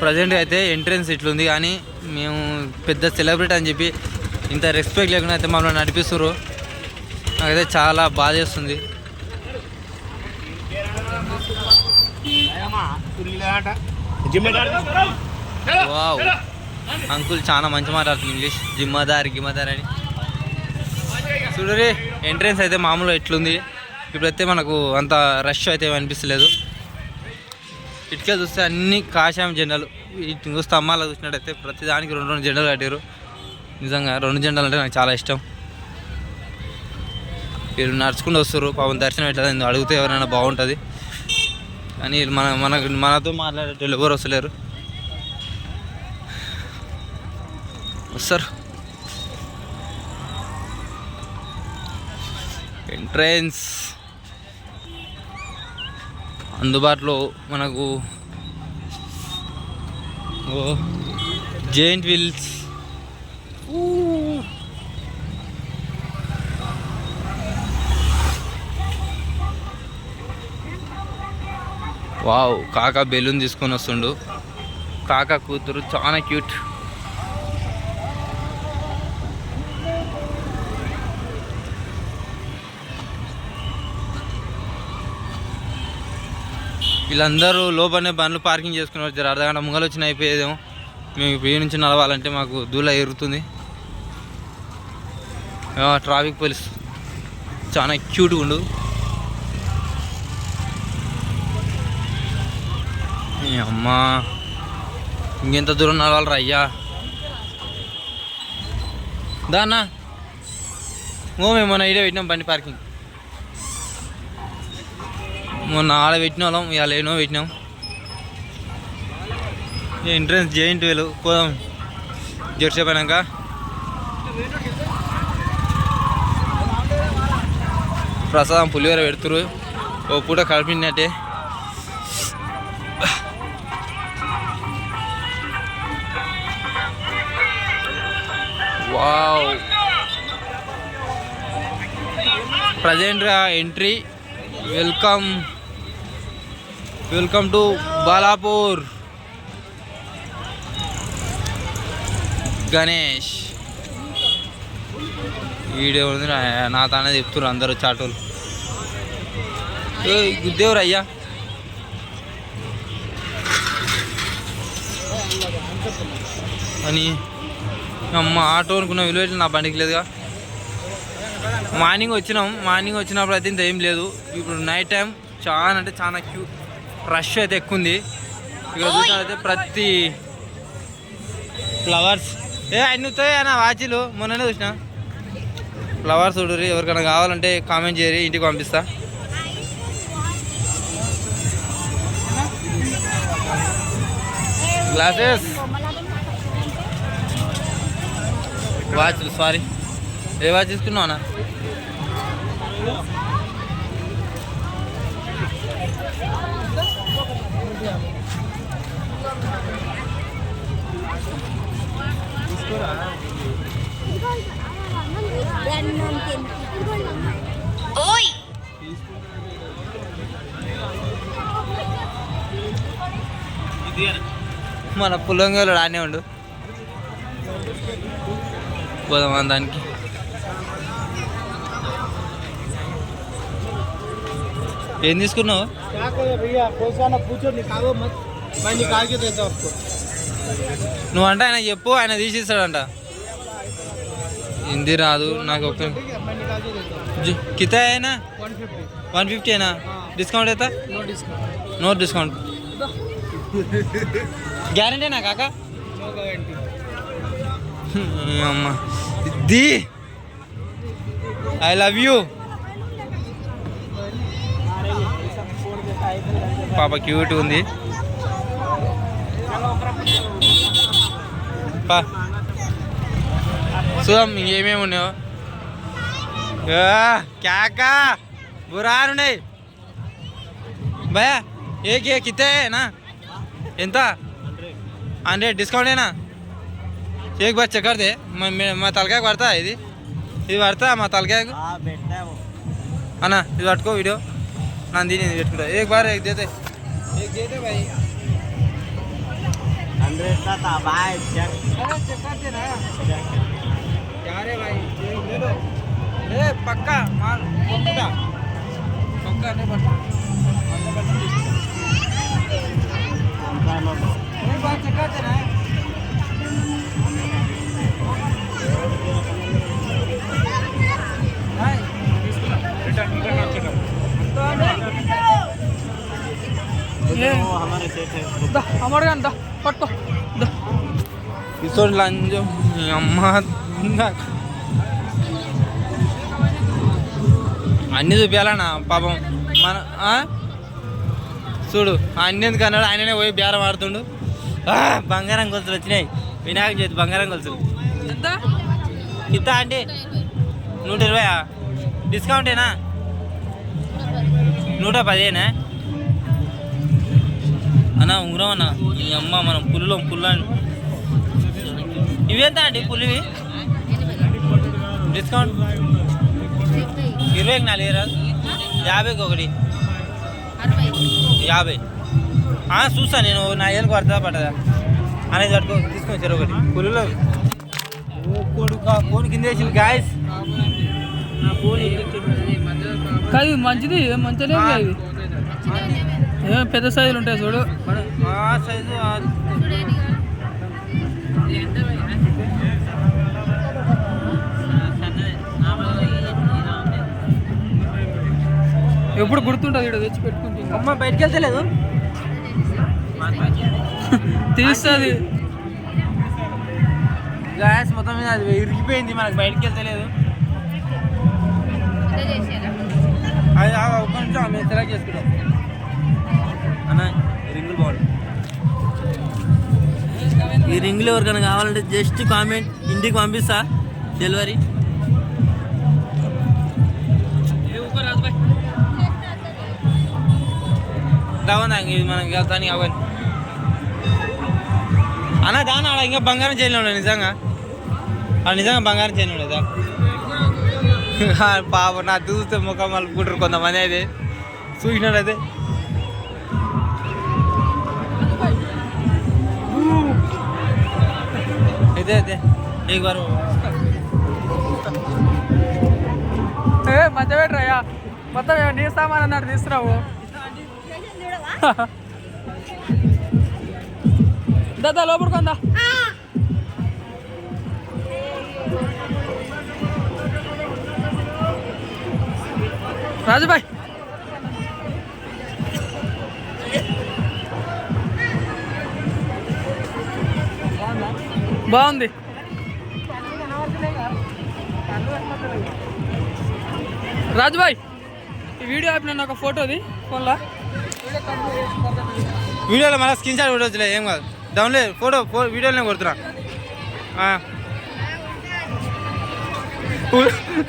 Present అయితే entrance ఇట్లుంది, కానీ మేము పెద్ద సెలబ్రిటీ అని చెప్పి ఇంత రెస్పెక్ట్ లేకుండా అయితే మమ్మల్ని నడిపిస్తారు. నాకైతే చాలా బాధ చేస్తుంది. వావ్, అంకుల్ చాలా మంచి మాట్లాడుతుంది ఇంగ్లీష్. జిమ్మదార్ అని చూడరి. ఎంట్రెన్స్ అయితే మామూలుగా ఎట్లుంది. ఇప్పుడైతే మనకు అంత రష్ అయితే అనిపిస్తలేదు. ఇటుకే చూస్తే అన్ని కాషాయం జెండాలు. ఇంకో స్తంభాలు చూసినట్టయితే ప్రతిదానికి 2 జెండాలు కట్టారు. నిజంగా 2 జెండాలు అంటే నాకు చాలా ఇష్టం. వీళ్ళు నడుచుకుంటూ వస్తారు. పాపం దర్శనం ఎట్లా అడిగితే ఎవరైనా బాగుంటుంది, కానీ మనతో మాట్లాడేటోళ్ళు ఎవరు వస్తలేరు. వస్తారు. ఎంట్రెన్స్ అందుబాటులో మనకు జెయింట్ వీల్స్. వావ్, కాకా బెలూన్ తీసుకొని వస్తుండు. కాకా కూతురు చాలా క్యూట్. వీళ్ళందరూ లోపలనే బండ్లు పార్కింగ్ చేసుకుని వచ్చారు. అర్ధగంట ముంగలు వచ్చిన అయిపోయేదేమో. మేము ఇప్పుడు నుంచి నడవాలంటే మాకు దూల ఎరుగుతుంది. ట్రాఫిక్ పోలీస్ చాలా క్యూట్గా ఉండు. అమ్మా, ఇంకెంత దూరం నడవాలరా అయ్యా. దాన్నా మేము మొన్న ఇడే పెట్టినాం బండి పార్కింగ్. మొన్న ఆడ పెట్టిన వాళ్ళం, ఇవాళ ఏనో పెట్టినాం. ఎంట్రన్స్ జెయింట్ వీల్ పోదాం జెర్సేపు అయినాక. ప్రసాదం పులిహోర పెడుతురు. ఓ పూట కలిపినట్టే. వావ్, ప్రజెంట్గా entry. Welcome to Balapur. Ganesh video ఉంది నా తానే చెప్తున్నారు అందరూ చాటోలు. గుద్దేవరు అయ్యా. అని అమ్మ ఆటో అనుకున్న విలువ నా బండికి లేదుగా. మార్నింగ్ వచ్చినప్పుడు అయితే ఇంత ఏం లేదు. ఇప్పుడు నైట్ టైం చాలా అంటే చాలా రష్ అయితే ఎక్కువ ఉంది. ఇక్కడ చూసినట్లయితే ప్రతి ఫ్లవర్స్ అన్నీ వస్తాయి అన్న వాచీలు. మొన్ననే చూసిన ఫ్లవర్స్ చూడరు. ఎవరికైనా కావాలంటే కామెంట్ చేయరు, ఇంటికి పంపిస్తా. గ్లాసెస్, వాచ్లు. సారీ, ఏ వాచ్ తీసుకున్నావు అన్న? మన పుల్లంగోలు రానే ఉండు. పోదామా దానికి? ఏం తీసుకున్నావు? నువ్వు అంటే ఆయన చెప్పు, ఆయన తీసిస్తాడంట. హిందీ రాదు నాకు. ఒక కితా అయినా 150 అయినా డిస్కౌంట్ అవుతా? No discount. గ్యారంటీనా కాకా? అమ్మా ది ఐ లవ్ యూ. పాప క్యూట్ ఉంది. చూద్దాం ఇంకేమేమి ఉన్నాయో. క్యాకా బురానున్నాయి భయా. ఏ కితేనా? ఎంత? 100 డిస్కౌంటేనా? एक बार चेक कर दे. मैं तलकाय पड़ता है ఇది పడతా మా తలకాయకు అన్న. ఇది పట్టుకో వీడియో నా దీని పెట్టుకుంటా. एक बार एक देते भाई. 100 का था भाई चेक चेक करते ना क्या रे भाई ले लो ए पक्का माल पक्का पक्का नहीं पड़ता नहीं बात चेक करते ना हमारे सेट है हमारे अंदर पट्टो ఇసోడు లంజం అమ్మ అన్నీ చూపించాలన్నా పాపం మన చూడు అన్ని ఎందుకు అన్నాడు ఆయననే పోయి బేరం ఆడుతుండు బంగారం గొలుసులు వచ్చినాయి వినాయక చవితి బంగారం గొలుసులు ఎంత ఇంత అండి 120 డిస్కౌంటేనా 110 అన్నా ఉంగరం అన్న ఈ అమ్మ మనం పుల్లని ఇవేంత అండి పులివి డిస్కౌంట్ 20కి 4 రాదు 50కి ఒకటి 50 చూస్తా నేను నా ఏళ్ళకి పడుతుందా పట్టదా అనేది పట్టుకో తీసుకొని వచ్చారు ఒకటి పులిలో ఫోన్ కింద వేసి గాయస్ నా ఫోన్ కాదు మంచిది మంచిగా ఇది పెద్ద సైజులు ఉంటాయి చూడు సైజు ఎప్పుడు గుర్తుంటుంది ఇక్కడ తెచ్చి పెట్టుకుంటుంది అమ్మ బయటికి వెళ్తలేదు తీస్తుంది గ్యాస్ మొత్తం మీద అది ఇరిగిపోయింది మనకు బయటికి వెళ్తలేదు అది ఒక్క నిమిషం మేము సెలెక్ట్ చేసుకుంటాం అన్న ఈ రింగులు బాగుంది ఈ రింగులు ఎవరికైనా కావాలంటే జస్ట్ కామెంట్ ఇంటికి పంపిస్తా డెలివరీ రావన్నా ఇది మనకి వెళ్తానికి అవ్వని అన్న దాని ఆడ ఇంకా బంగారం చేయలే ఉండే నిజంగా నిజంగా బంగారం చేయలే ఉండేదా పాప నా చూస్తే ముఖం మలుపుకుంటారు కొంతమంది అయితే చూసినాడు అయితే అయితే అయితే एक बार మధ్య పెట్టరాయా మొత్తం నీ సామాన్ అన్నాడు తీసుకురావు దా లోపడుకుందా రాజుబాయ్ బాగుంది రాజుబాయ్ ఈ వీడియో ఆపిన ఒక ఫోటోది ఫోన్లో వీడియోలో మళ్ళీ స్క్రీన్ షాట్ కొట్టవచ్చులే ఏం కాదు డౌన్లోడ్ ఫోటో వీడియోలోనే కొడుతున్నా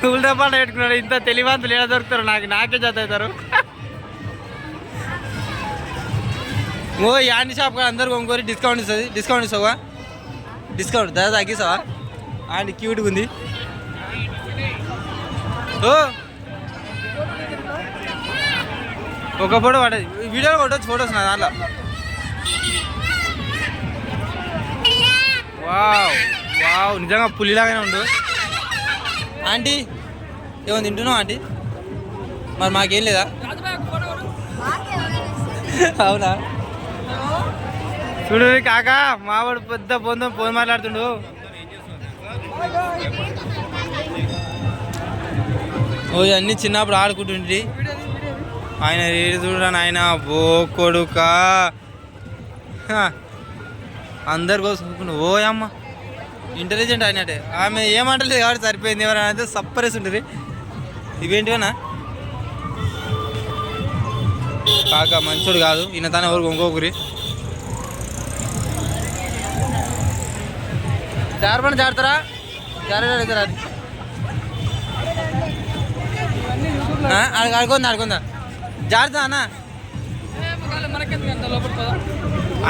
ఉల్టా పాట పెట్టుకున్నాడు ఇంత తెలివంతులు ఎలా దొరుకుతారు నాకే చేత అవుతారు ఓ యాండి షాప్ కాదు అందరు కొనుక్కోరి డిస్కౌంట్ ఇస్తుంది డిస్కౌంట్ ఇస్తావా డిస్కౌంట్ ధర తగ్గిస్తావా అండ్ క్యూట్గా ఉంది ఓ ఒక ఫోటో పడదు వీడియోలో కొట్టవచ్చు ఫొటోస్ నా దాంట్లో వావ్ వావ్ నిజంగా పులిలాగానే ఉండు ఆంటీ ఏమో తింటున్నావు ఆంటీ మరి మాకేం లేదా అవునా చూడు కాకా మావాడు పెద్ద ఫోన్ మాట్లాడుతుండు ఓ అన్నీ చిన్నప్పుడు ఆడుకుంటుండి ఆయన రేడు చూడని ఆయన బో కొడుకా అందరు కోసుకుంటు ఓ అమ్మ ఇంటెలిజెంట్ అయినట్టే ఆమె ఏమంటలేదు కాబట్టి సరిపోయింది ఎవరైనా అయితే సప్పరేసి ఉంటుంది ఇవేంటివనా కాక మంచోడు కాదు ఈయన తాను ఎవరు ఇంకొకరి జారపని జారుతారా జారేదా అది అడుగుందా జారుతా అన్న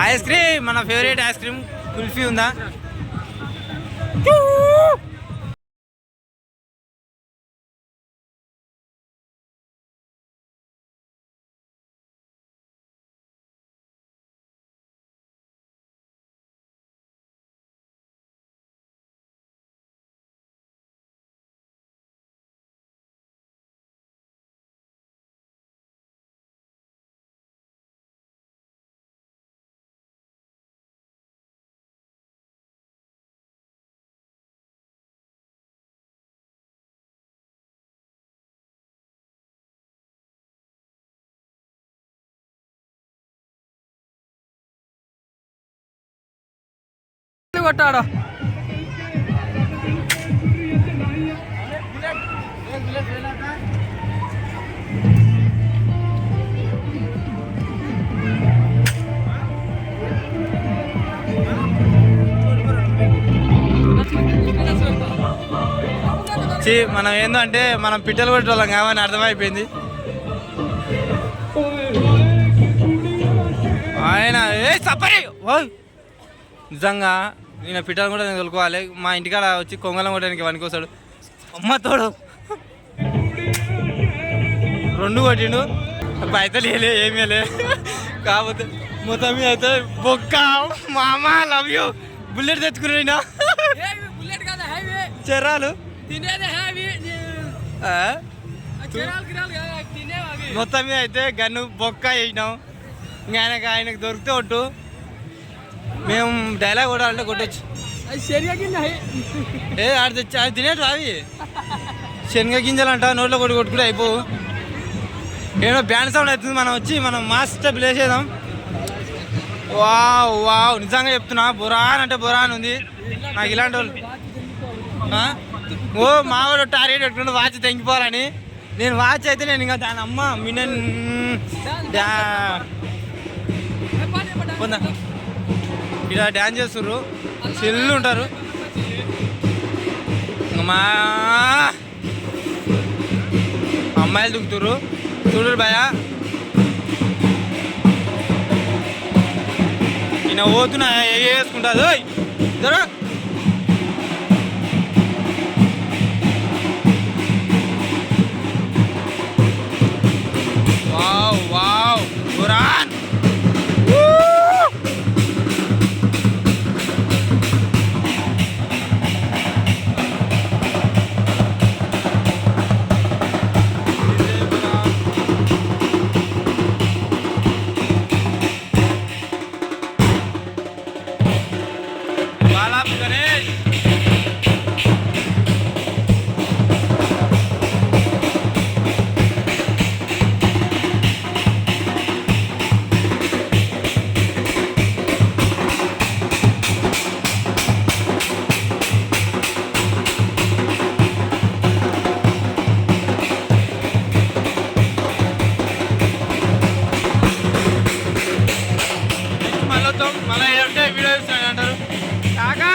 ఐస్ క్రీమ్ మన ఫేవరెట్ ఐస్ క్రీమ్ కుల్ఫీ ఉందా కొట్టాడు. మనం ఏంటంటే మనం పిట్టలు కొట్టేవాళ్ళం కావని అర్థమైపోయింది. ఆయన సపరి నిజంగా నేను పిట్టలు కూడా నేను తొలుకోవాలి. మా ఇంటికాడ వచ్చి కొంగలం కొట్టడానికి వానికి వస్తాడు. అమ్మ తోడు 2 కొట్టిండు. అయితే లేలే ఏమీ లే. కాకపోతే మొత్తం మీద అయితే బొక్క మామ లవ్ యూ బుల్లెట్ తెచ్చుకున్నా చెర్రాలు మొత్తం మీద అయితే గన్ను బొక్క వేసినాం. ఇంకా ఆయనకు దొరికితే ఒట్టు మేము డైలాగ్ కొట్టాలంటే కొట్టచ్చు. ఆడ తెచ్చి అది తినేటు అవి శనగ గింజలంట నోట్లో కొట్టుకుంటే అయిపోవు. ఏమో బ్యాండ్ సౌండ్ అవుతుంది. మనం వచ్చి మనం మాస్టర్ ప్లే చేద్దాం. వావ్ వావ్ నిజంగా చెప్తున్నా బురాన్ అంటే బురాన్ ఉంది. నాకు ఇలాంటి వాళ్ళు ఓ మావాడు టార్గెట్ పెట్టుకుంటే వాచ్ తెంగిపోవాలని. నేను వాచ్ అయితే నేను ఇంకా దాని అమ్మ మినన్ ఇలా డ్యాన్స్ చేస్తుర్రు. చెల్లు ఉంటారు మా అమ్మాయిలు దుక్కుతుర్రు. చూడరు భయ ఈయన పోతున్నా వేసుకుంటుంది. జర వావ్ వావ్ బురాన్ మళ్ళీ ఏంటంటే వీడియో ఇస్తాను అంటారు. కాకా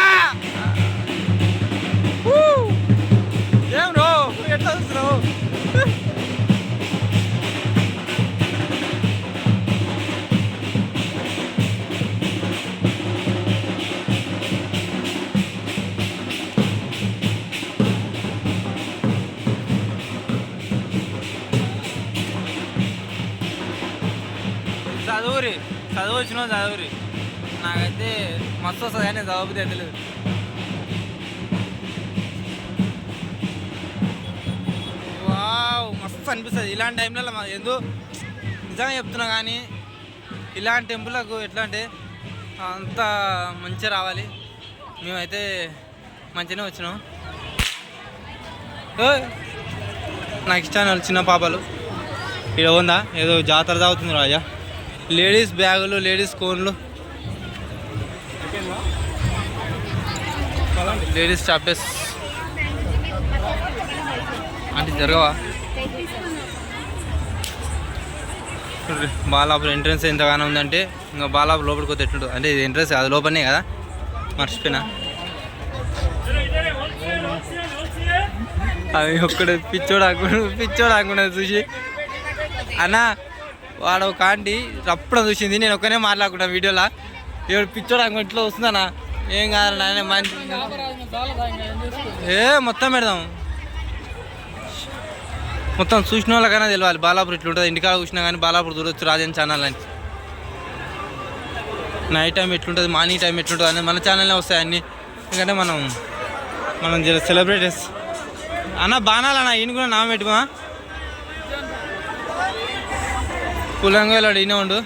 ఏం రో ఎట్లా చూస్తున్నావు? చదువురి చదువు వచ్చిన చదువురి. నాకైతే మస్తు వస్తుంది కానీ చదువుతే తెలియదు. వావ్ మస్తు అనిపిస్తుంది ఇలాంటి టైంలో. ఎందుకు నిజంగా చెప్తున్నా కానీ ఇలాంటి టెంపుల్లకు ఎట్లా అంటే అంత మంచిగా రావాలి. మేమైతే మంచిగానే వచ్చినాం. నాకు ఇష్టాన్ని వాళ్ళు చిన్న పాపలు ఇక్కడ ఉందా ఏదో జాతర తాగుతుంది రాజా. లేడీస్ బ్యాగులు లేడీస్ కోన్లు లేడీస్ చాప్టర్స్ అంటే జరగవా. బాలాపూర్ ఎంట్రన్స్ ఎంతగానో ఉందంటే ఇంకా బాలాపూర్ లోపలికి పోతే ఎట్లుంటుంది అంటే ఇది ఎంట్రన్స్ అది లోపలనే కదా మర్చిపోయినా. అది ఒక్కడే పిచ్చోడు అనుకున్నది చూసి అన్న వాడు ఒక ఆంటీ రప్పుడు చూసింది. నేను ఒక్కనే మాట్లాడుకుంటాను వీడియోలో. ఎవడు పిచ్చోడు అనుకుని ఇట్లా వస్తుందన్నా ఏం కాదన్నా మంచి మొత్తం పెడదాం. మొత్తం చూసిన వాళ్ళకైనా తెలియాలి బాలాపూర్ ఇట్లుంటుంది. ఇంటికాడ చూసినా కానీ బాలాపూర్ చూడొచ్చు రాజన్ ఛానల్ అని. నైట్ టైం ఎట్లుంటుంది మార్నింగ్ టైం ఎట్లుంటుంది అనేది మన ఛానల్నే వస్తాయి అన్నీ. ఎందుకంటే మనం సెలబ్రేట్ చేస్తాం. అన్న బాణాలు అన్న ఈయన కూడా నామ పెట్టుకో. పులంగా వెళ్ళాడు ఈయన ఉండు.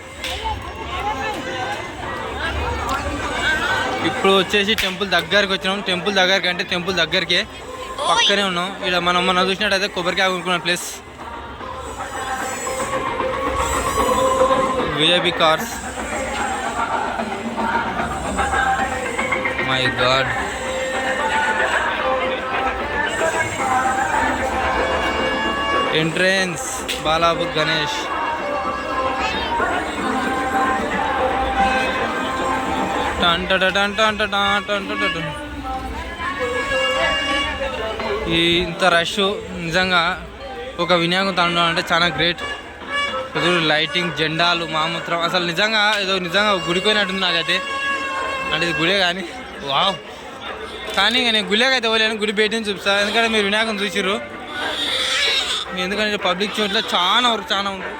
ఇప్పుడు వచ్చేసి టెంపుల్ దగ్గరికి వచ్చినాం. టెంపుల్ దగ్గరికి అంటే టెంపుల్ దగ్గరికే పక్కనే ఉన్నాం. ఇక్కడ మనం చూసినట్టయితే కొబ్బరికాయ కొనుక్కున్న ప్లేస్. విఐపి కార్స్ మా మై గాడ్. ఎంట్రెన్స్ బాలాబు గణేష్. ఈ ఇంత రష్ నిజంగా ఒక వినాయకుని తాండవం అంటే చాలా గ్రేట్. లైటింగ్, జెండాలు, మామూత్రం, అసలు నిజంగా ఏదో నిజంగా గుడిపోయినట్టుంది నాకైతే. అంటే ఇది గుడే కానీ వావ్. కానీ నేను గుళ్ళకి అయితే పోలేను, గుడి బయటని చూపిస్తాను. ఎందుకంటే మీరు వినాయకుని చూసిర్రు. ఎందుకంటే పబ్లిక్ చోట్ల చాలా వరకు చాలా ఉంది.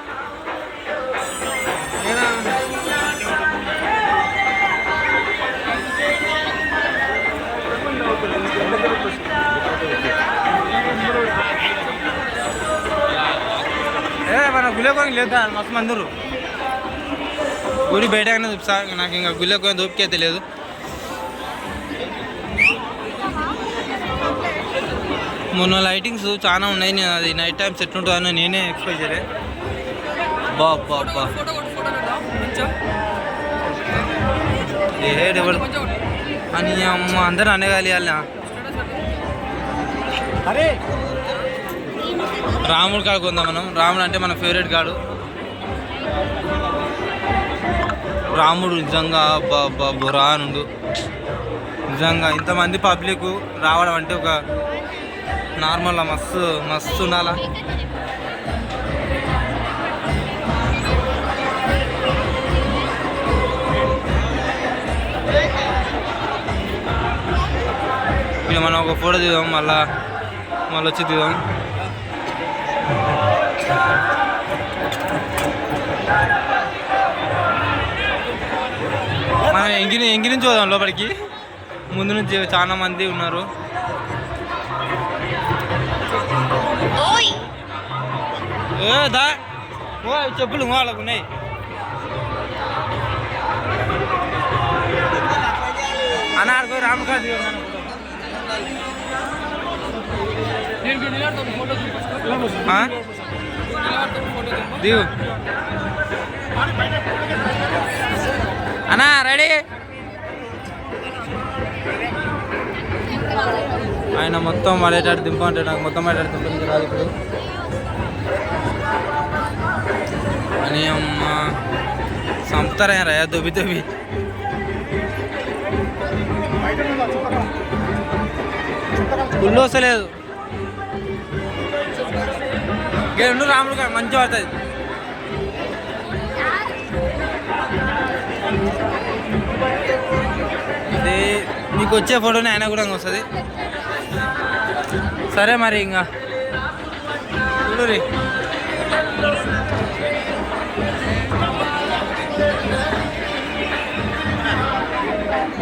మన గుళ్ళకి లేదు, మస్తు మందిరు. గుడి బయటగానే చూపిస్తా. నాకు ఇంకా గుళ్ళకి దోపిక అయితే లేదు. మొన్న లైటింగ్స్ చాలా ఉన్నాయి. నేను అది నైట్ టైమ్స్ ఎట్లుంటుందని నేనే ఎక్స్పెక్ట్ చేయలే. బాబా ఎవరు అని అమ్మ అందరూ అనేగాలి వాళ్ళ. అరే రాముడు కాడు కొందాం మనం. రాముడు అంటే మన ఫేవరెట్ కాడు. రాముడు నిజంగా బురానుండు. నిజంగా ఇంతమంది పబ్లిక్ రావడం అంటే ఒక నార్మల్గా మస్తు మస్తు ఉండాలా. ఇక మనం ఒక ఫోటో దిగుదాం, మళ్ళీ వచ్చి దిగుదాం. మనం ఎంగి నుంచి పోదాం లోపలికి. ముందు నుంచి చాలా మంది ఉన్నారు. దా చెప్పులు వాళ్ళకు ఉన్నాయి. అన్నాడు రామకాడు దిగు అన్నా. రెడీ. ఆయన మొత్తం పడేటట్టు దింపంటే నాకు మొత్తం పడేటట్టు దింపడానికి రాదు ఇప్పుడు అని. అమ్మ సంపుతారా రయా దొబ్బి గుళ్ళు వస్తలేదు. గేడు రాముడు గారు మంచిగా పడుతుంది. ఇది మీకు వచ్చే ఫోటోని ఆయన కూడా వస్తుంది. సరే మరి ఇంకా చూడు.